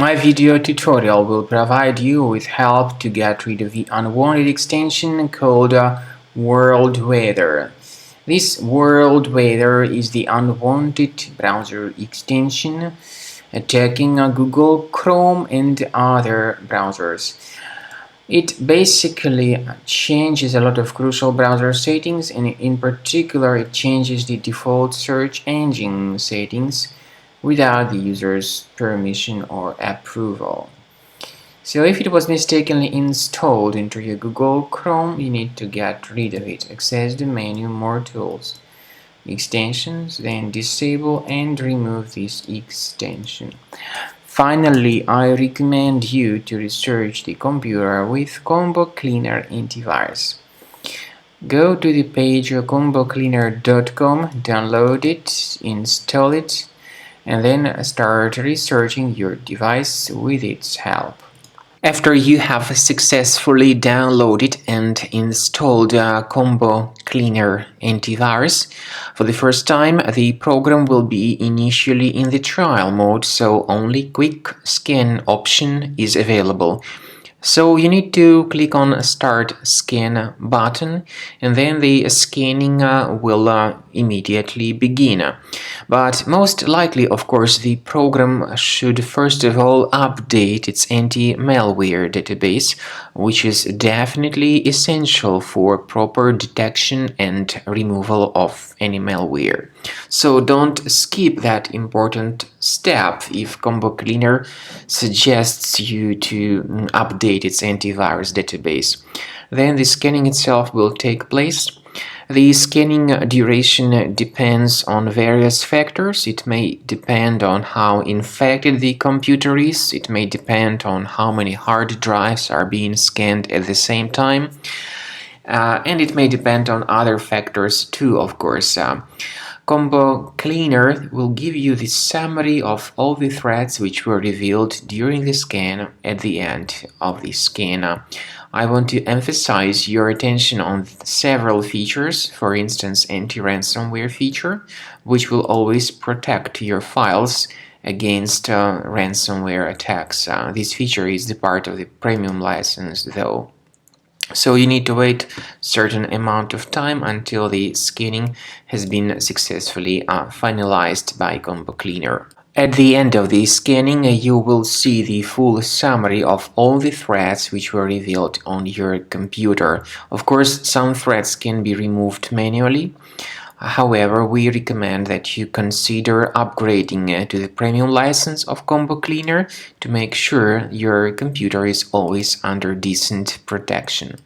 My video tutorial will provide you with help to get rid of the unwanted extension called World Weather. This World Weather is the unwanted browser extension attacking Google Chrome and other browsers. It basically changes a lot of crucial browser settings, and in particular it changes the default search engine settings without the user's permission or approval. So if it was mistakenly installed into your Google Chrome, you need to get rid of it. Access the menu More Tools, Extensions, then disable and remove this extension. Finally, I recommend you to research the computer with Combo Cleaner antivirus. Go to the page combocleaner.com, download it, install it, and then start researching your device with its help. After you have successfully downloaded and installed Combo Cleaner antivirus, for the first time the program will be initially in the trial mode, so only quick scan option is available. So you need to click on Start Scan button, and then the scanning will immediately begin. But most likely, of course, the program should first of all update its anti-malware database, which is definitely essential for proper detection and removal of any malware. So don't skip that important step if Combo Cleaner suggests you to update its antivirus database. Then the scanning itself will take place. The scanning duration depends on various factors. It may depend on how infected the computer is. It may depend on how many hard drives are being scanned at the same time. And it may depend on other factors too, of course. Combo Cleaner will give you the summary of all the threats which were revealed during the scan at the end of the scan. I want to emphasize your attention on several features, for instance anti-ransomware feature, which will always protect your files against ransomware attacks. This feature is the part of the premium license though. So you need to wait a certain amount of time until the scanning has been successfully finalized by Combo Cleaner. At the end of the scanning, you will see the full summary of all the threats which were revealed on your computer. Of course, some threats can be removed manually. However, we recommend that you consider upgrading to the premium license of Combo Cleaner to make sure your computer is always under decent protection.